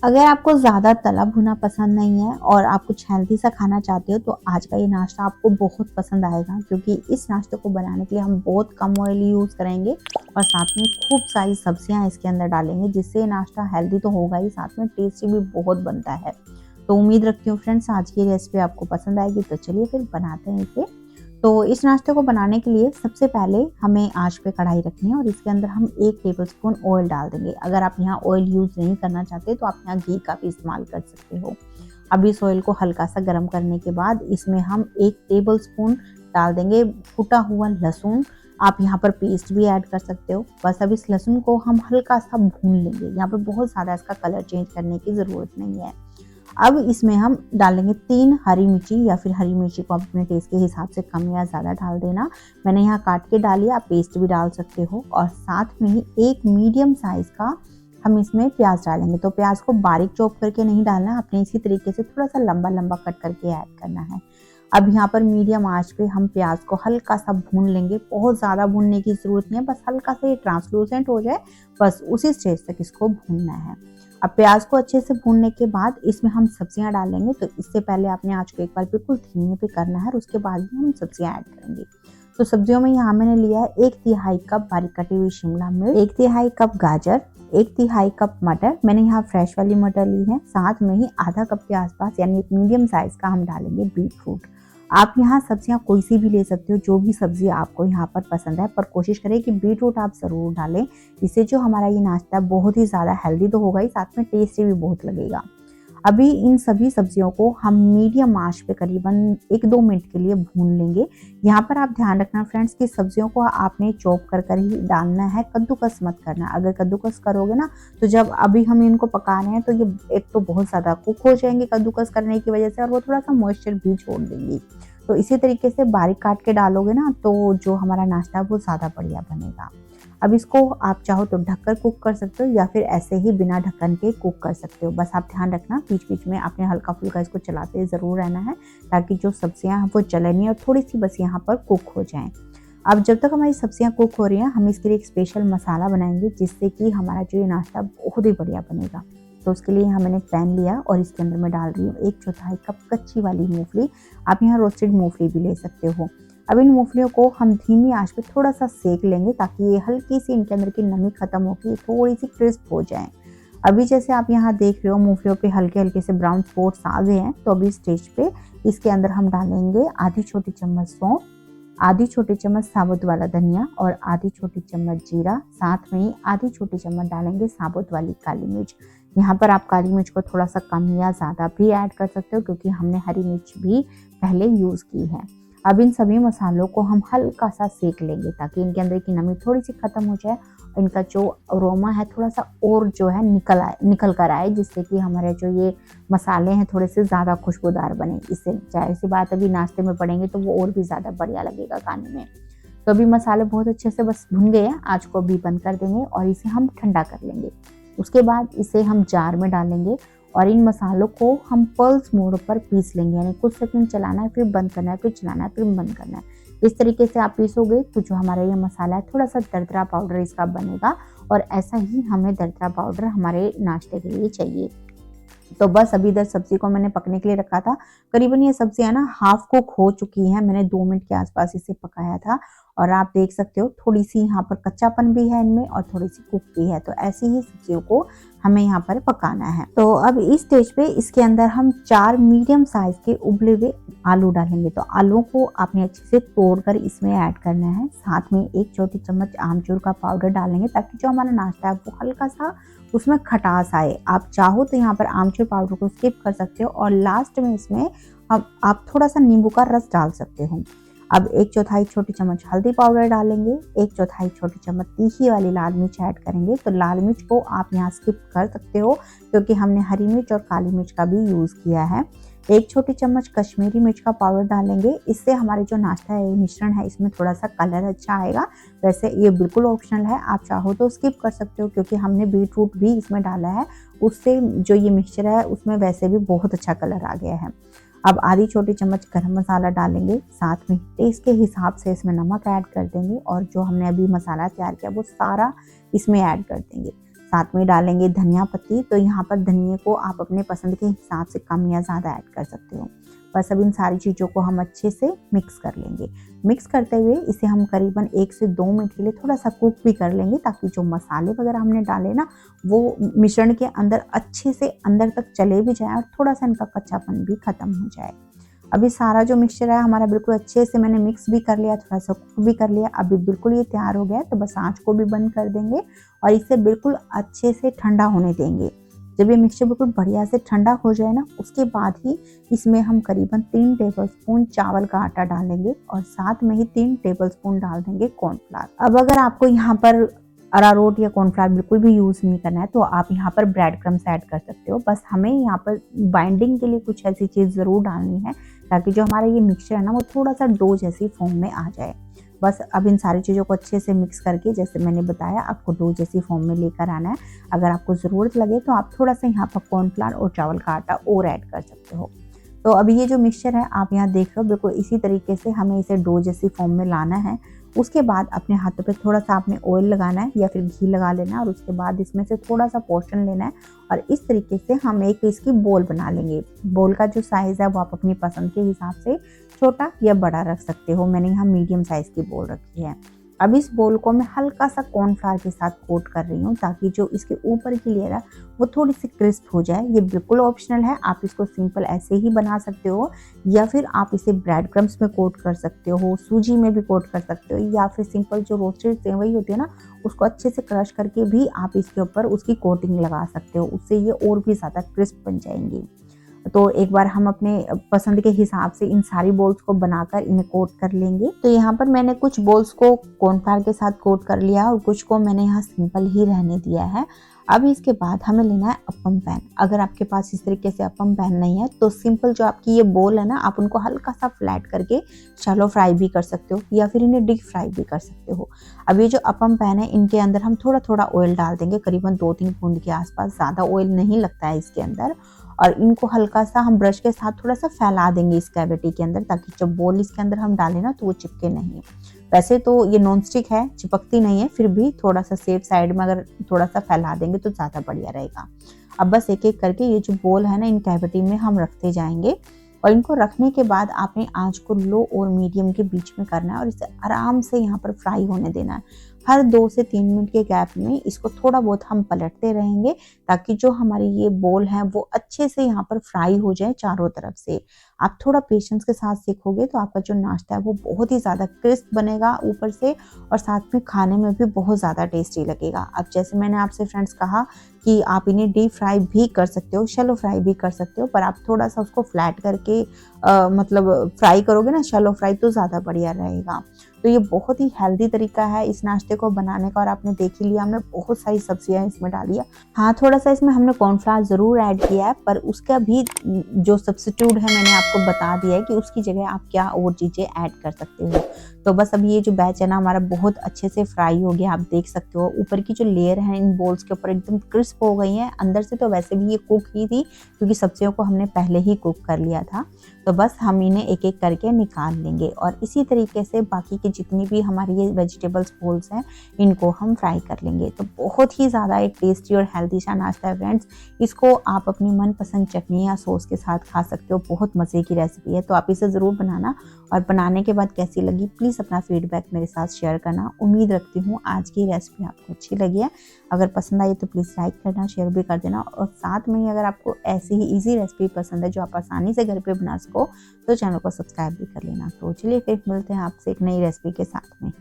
अगर आपको ज़्यादा तला भुना पसंद नहीं है और आप कुछ हेल्दी सा खाना चाहते हो तो आज का ये नाश्ता आपको बहुत पसंद आएगा, क्योंकि इस नाश्ते को बनाने के लिए हम बहुत कम ऑयल यूज़ करेंगे और साथ में खूब सारी सब्जियां इसके अंदर डालेंगे, जिससे ये नाश्ता हेल्दी तो होगा ही, साथ में टेस्टी भी बहुत बनता है। तो उम्मीद रखती हूँ फ्रेंड्स आज की रेसिपी आपको पसंद आएगी। तो चलिए फिर बनाते हैं इसे। तो इस नाश्ते को बनाने के लिए सबसे पहले हमें आंच पे कढ़ाई रखनी है और इसके अंदर हम 1 टेबलस्पून ऑयल डाल देंगे। अगर आप यहाँ ऑयल यूज़ नहीं करना चाहते तो आप यहाँ घी का भी इस्तेमाल कर सकते हो। अब इस ऑयल को हल्का सा गर्म करने के बाद इसमें हम 1 टेबलस्पून डाल देंगे कुटा हुआ लहसुन। आप यहाँ पर पेस्ट भी ऐड कर सकते हो। बस अब इस लहसुन को हम हल्का सा भून लेंगे। यहाँ पर बहुत ज़्यादा इसका कलर चेंज करने की ज़रूरत नहीं है। अब इसमें हम डालेंगे 3 हरी मिर्ची, या फिर हरी मिर्ची को अपने टेस्ट के हिसाब से कम या ज़्यादा डाल देना। मैंने यहाँ काट के डाली, आप पेस्ट भी डाल सकते हो। और साथ में ही 1 मीडियम साइज़ का हम इसमें प्याज डालेंगे। तो प्याज को बारीक चॉप करके नहीं डालना, आपने इसी तरीके से थोड़ा सा लंबा लंबा कट करके ऐड करना है। अब यहाँ पर मीडियम आंच पे हम प्याज को हल्का सा भून लेंगे। बहुत ज़्यादा भूनने की ज़रूरत नहीं है, बस हल्का सा ये ट्रांसलूसेंट हो जाए, बस उसी स्टेज तक इसको भूनना है। अब प्याज को अच्छे से भूनने के बाद इसमें हम सब्जियां डालेंगे। तो इससे पहले आपने आंच को एक बार बिल्कुल धीमे पे करना है और उसके बाद ही हम सब्जियां ऐड करेंगे। तो सब्जियों में यहाँ मैंने लिया है 1 तिहाई कप बारीक कटी हुई शिमला मिर्च, 1 तिहाई कप गाजर, 1 तिहाई कप मटर। मैंने यहाँ फ्रेश वाली मटर ली है। साथ में ही आधा कप के आसपास यानी एक मीडियम साइज का हम डालेंगे बीटरूट। आप यहाँ सब्जियां कोई सी भी ले सकते हो, जो भी सब्जी आपको यहाँ पर पसंद है, पर कोशिश करें कि बीटरूट आप ज़रूर डालें। इससे जो हमारा ये नाश्ता है बहुत ही ज़्यादा हेल्दी तो होगा ही, साथ में टेस्टी भी बहुत लगेगा। अभी इन सभी सब्जियों को हम मीडियम आंच पे करीबन 1-2 मिनट के लिए भून लेंगे। यहाँ पर आप ध्यान रखना फ्रेंड्स कि सब्जियों को आपने चॉप कर ही डालना है, कद्दूकस मत करना। अगर कद्दूकस करोगे ना तो जब अभी हम इनको पका रहे हैं तो ये एक तो बहुत ज़्यादा कुक हो जाएंगे कद्दूकस करने की वजह से, और वो थोड़ा सा मॉइस्चर भी छोड़ देंगी। तो इसी तरीके से बारीक काट के डालोगे ना तो जो हमारा नाश्ता है वो ज़्यादा बढ़िया बनेगा। अब इसको आप चाहो तो ढककर कुक कर सकते हो या फिर ऐसे ही बिना ढक्कन के कुक कर सकते हो। बस आप ध्यान रखना बीच बीच में आपने हल्का फुल्का इसको चलाते ज़रूर रहना है, ताकि जो सब्जियां हैं वो जले नहीं और थोड़ी सी बस यहाँ पर कुक हो जाएं। अब जब तक हमारी सब्जियां कुक हो रही हैं हम इसके लिए एक स्पेशल मसाला बनाएंगे, जिससे कि हमारा जो ये नाश्ता बहुत ही बढ़िया बनेगा। तो उसके लिए यहाँ मैंने पैन लिया और इसके अंदर मैं डाल रही हूँ 1/4 कप कच्ची वाली मूंगफली। आप यहाँ रोस्टेड मूंगफली भी ले सकते हो। अब इन मूंगफलियों को हम धीमी आंच पे थोड़ा सा सेक लेंगे, ताकि ये हल्की सी इनके अंदर की नमी खत्म होकर थोड़ी सी क्रिस्प हो जाए। अभी जैसे आप यहाँ देख रहे हो मूंगफलियों पे हल्के हल्के से ब्राउन स्पॉट्स आ गए हैं। तो अभी स्टेज पे इसके अंदर हम डालेंगे आधी छोटी चम्मच सौंफ, आधी छोटी चम्मच साबुत वाला धनिया और आधी छोटी चम्मच जीरा। साथ में ही आधी छोटी चम्मच डालेंगे साबुत वाली काली मिर्च। यहाँ पर आप काली मिर्च को थोड़ा सा कम या ज़्यादा भी ऐड कर सकते हो, क्योंकि हमने हरी मिर्च भी पहले यूज़ की है। अब इन सभी मसालों को हम हल्का सा सेक लेंगे, ताकि इनके अंदर की नमी थोड़ी सी खत्म हो जाए और इनका जो अरोमा है थोड़ा सा और जो है निकल कर आए, जिससे कि हमारे जो ये मसाले हैं थोड़े से ज़्यादा खुशबूदार बने। इससे जाहिर सी बात अभी नाश्ते में पड़ेंगे तो वो और भी ज़्यादा बढ़िया लगेगा खाने में। तो अभी मसाले बहुत अच्छे से बस भुन गए हैं। आँच को भी बंद कर देंगे और इसे हम ठंडा कर लेंगे। उसके बाद इसे हम जार में डालेंगे और इन मसालों को हम पल्स मोड पर पीस लेंगे, यानी कुछ सेकंड चलाना है, फिर बंद करना है, फिर चलाना है, फिर बंद करना है। इस तरीके से आप पीसोगे तो जो हमारा ये मसाला है थोड़ा सा दरदरा पाउडर इसका बनेगा, और ऐसा ही हमें दरदरा पाउडर हमारे नाश्ते के लिए चाहिए। तो बस अभी इधर सब्जी को मैंने पकने के लिए रखा था। करीबन ये सब्जियां ना हाफ कुक हो चुकी हैं। मैंने 2 मिनट के आसपास इसे पकाया था और आप देख सकते हो थोड़ी सी यहाँ पर कच्चापन भी है इनमें और थोड़ी सी कुक भी है। तो ऐसी ही सब्जियों को हमें यहाँ पर पकाना है। तो अब इस स्टेज पे इसके अंदर हम 4 मीडियम साइज के उबले हुए आलू डालेंगे। तो आलूओं को आपने अच्छे से तोड़कर इसमें ऐड करना है। साथ में 1 छोटी चम्मच आमचूर का पाउडर डालेंगे, ताकि जो हमारा नाश्ता है वो हल्का सा उसमें खटास आए। आप चाहो तो यहाँ पर आमचूर पाउडर को स्किप कर सकते हो और लास्ट में इसमें अब आप थोड़ा सा नींबू का रस डाल सकते हो। अब 1/4 छोटी चम्मच हल्दी पाउडर डालेंगे, 1/4 छोटी चम्मच तीखी वाली लाल मिर्च ऐड करेंगे। तो लाल मिर्च को आप यहाँ स्किप कर सकते हो, क्योंकि हमने हरी मिर्च और काली मिर्च का भी यूज़ किया है। 1 छोटी चम्मच कश्मीरी मिर्च का पाउडर डालेंगे। इससे हमारे जो नाश्ता है मिश्रण है इसमें थोड़ा सा कलर अच्छा आएगा। वैसे ये बिल्कुल ऑप्शनल है, आप चाहो तो स्किप कर सकते हो, क्योंकि हमने बीटरूट भी इसमें डाला है, उससे जो ये मिक्सचर है उसमें वैसे भी बहुत अच्छा कलर आ गया है। अब आधी छोटी चम्मच गरम मसाला डालेंगे, साथ में टेस्ट के हिसाब से इसमें नमक ऐड कर देंगे और जो हमने अभी मसाला तैयार किया वो सारा इसमें ऐड कर देंगे। साथ में डालेंगे धनिया पत्ती। तो यहाँ पर धनिया को आप अपने पसंद के हिसाब से कम या ज़्यादा ऐड कर सकते हो। बस अब इन सारी चीज़ों को हम अच्छे से मिक्स कर लेंगे। मिक्स करते हुए इसे हम करीबन 1 से 2 मिनट के लिए थोड़ा सा कुक भी कर लेंगे, ताकि जो मसाले वगैरह हमने डाले ना वो मिश्रण के अंदर अच्छे से अंदर तक चले भी जाए और थोड़ा सा इनका कच्चापन भी खत्म हो जाए। अभी सारा जो मिक्सचर है हमारा बिल्कुल अच्छे से मैंने मिक्स भी कर लिया, थोड़ा सा कुक भी कर लिया। अभी बिल्कुल ये तैयार हो गया है, तो बस आँच को भी बंद कर देंगे और इसे बिल्कुल अच्छे से ठंडा होने देंगे। जब ये मिक्सचर बिल्कुल बढ़िया से ठंडा हो जाए ना, उसके बाद ही इसमें हम करीबन 3 टेबलस्पून चावल का आटा डालेंगे और साथ में ही 3 टेबलस्पून डाल देंगे कॉर्नफ्लावर। अब अगर आपको यहाँ पर अरारोट या कॉर्नफ्लावर बिल्कुल भी यूज़ नहीं करना है, तो आप यहाँ पर ब्रेड क्रम्स ऐड कर सकते हो। बस हमें यहाँ पर बाइंडिंग के लिए कुछ ऐसी चीज़ ज़रूर डालनी है, ताकि जो हमारा ये मिक्सचर है ना वो थोड़ा सा डो जैसी फॉर्म में आ जाए। बस अब इन सारी चीज़ों को अच्छे से मिक्स करके, जैसे मैंने बताया, आपको डो जैसी फॉर्म में लेकर आना है। अगर आपको ज़रूरत लगे तो आप थोड़ा सा यहाँ पर कॉर्नफ्लावर और चावल का आटा और ऐड कर सकते हो। तो अभी ये जो मिक्सचर है आप यहाँ देख रहे हो, बिल्कुल इसी तरीके से हमें इसे डो जैसी फॉर्म में लाना है। उसके बाद अपने हाथों पे थोड़ा सा आपने ऑयल लगाना है या फिर घी लगा लेना है और उसके बाद इसमें से थोड़ा सा पोर्शन लेना है और इस तरीके से हम एक इसकी बोल बना लेंगे। बोल का जो साइज़ है वो आप अपनी पसंद के हिसाब से छोटा या बड़ा रख सकते हो। मैंने यहाँ मीडियम साइज़ की बोल रखी है। अब इस बोल को मैं हल्का सा कॉर्नफ्लावर के साथ कोट कर रही हूँ, ताकि जो इसके ऊपर की लेयर है वो थोड़ी सी क्रिस्प हो जाए। ये बिल्कुल ऑप्शनल है, आप इसको सिंपल ऐसे ही बना सकते हो या फिर आप इसे ब्रेड क्रम्स में कोट कर सकते हो, सूजी में भी कोट कर सकते हो, या फिर सिंपल जो रोस्टेड सेवई होती है ना उसको अच्छे से क्रश करके भी आप इसके ऊपर उसकी कोटिंग लगा सकते हो। उससे ये और भी ज़्यादा क्रिस्प बन जाएंगी। तो एक बार हम अपने पसंद के हिसाब से इन सारी बॉल्स को बनाकर इन्हें कोट कर लेंगे। तो यहाँ पर मैंने कुछ बॉल्स को कॉर्नफ्लावर के साथ कोट कर लिया और कुछ को मैंने यहाँ सिंपल ही रहने दिया है। अब इसके बाद हमें लेना है अप्पम पैन। अगर आपके पास इस तरीके से अप्पम पैन नहीं है तो सिंपल जो आपकी ये बॉल है ना, आप उनको हल्का सा फ्लैट करके शैलो फ्राई भी कर सकते हो या फिर इन्हें डीप फ्राई भी कर सकते हो। अब ये जो अप्पम पैन है इनके अंदर हम थोड़ा थोड़ा ऑयल डाल देंगे, करीबन 2-3 बूंद के आसपास। ज़्यादा ऑयल नहीं लगता है इसके अंदर। और इनको हल्का सा हम ब्रश के साथ थोड़ा सा फैला देंगे इस कैविटी के अंदर, ताकि जब बॉल इसके अंदर हम डालें ना तो वो चिपके नहीं। वैसे तो ये नॉन स्टिक है, चिपकती नहीं है, फिर भी थोड़ा सा सेफ साइड में अगर थोड़ा सा फैला देंगे तो ज़्यादा बढ़िया रहेगा। अब बस एक एक करके ये जो बॉल है ना इन कैविटी में हम रखते जाएंगे और इनको रखने के बाद आपने आंच को लो और मीडियम के बीच में करना है और इसे आराम से यहाँ पर फ्राई होने देना है। हर 2 से 3 मिनट के गैप में इसको थोड़ा बहुत हम पलटते रहेंगे, ताकि जो हमारी ये बॉल है वो अच्छे से यहाँ पर फ्राई हो जाए चारों तरफ से। आप थोड़ा पेशेंस के साथ सीखोगे तो आपका जो नाश्ता है वो बहुत ही ज़्यादा क्रिस्प बनेगा ऊपर से और साथ में खाने में भी बहुत ज़्यादा टेस्टी लगेगा। अब जैसे मैंने आपसे फ्रेंड्स कहा कि आप इन्हें डीप फ्राई भी कर सकते हो, शैलो फ्राई भी कर सकते हो, पर आप थोड़ा सा उसको फ्लैट करके मतलब फ्राई करोगे ना, शैलो फ्राई, तो ज़्यादा बढ़िया रहेगा। तो ये बहुत ही हेल्दी तरीका है इस नाश्ते को बनाने का और आपने देख ही लिया हमने बहुत सारी सब्जियां इसमें डाली है। हाँ, थोड़ा सा इसमें हमने कॉर्नफ्लावर ज़रूर ऐड किया है, पर उसका भी जो सब्स्टिट्यूट है मैंने आपको बता दिया है कि उसकी जगह आप क्या और चीज़ें ऐड कर सकते हो। तो बस अभी ये जो बैच है ना हमारा बहुत अच्छे से फ्राई हो गया, आप देख सकते हो। ऊपर की जो लेयर है इन बॉल्स के ऊपर एकदम क्रिस्प हो गई है। अंदर से तो वैसे भी ये कुक ही थी, क्योंकि सब्जियों को हमने पहले ही कुक कर लिया था। तो बस हम इन्हें एक एक करके निकाल लेंगे और इसी तरीके से बाकी की जितनी भी हमारी ये वेजिटेबल्स बॉल्स हैं इनको हम फ्राई कर लेंगे। तो बहुत ही ज़्यादा एक टेस्टी और हेल्दी सा नाश्ता है फ्रेंड्स। इसको आप अपनी मनपसंद चटनी या सॉस के साथ खा सकते हो। बहुत मज़े की रेसिपी है, तो आप इसे ज़रूर बनाना और बनाने के बाद कैसी लगी प्लीज़ अपना फीडबैक मेरे साथ शेयर करना। उम्मीद रखती हूँ आज की रेसिपी आपको अच्छी लगी है। अगर पसंद आई तो प्लीज़ लाइक करना, शेयर भी कर देना और साथ में ही अगर आपको ऐसी ही ईजी रेसिपी पसंद है जो आप आसानी से घर पे बना सको तो चैनल को सब्सक्राइब भी कर लेना। तो चलिए फिर मिलते हैं आपसे एक नई रेसिपी के साथ में।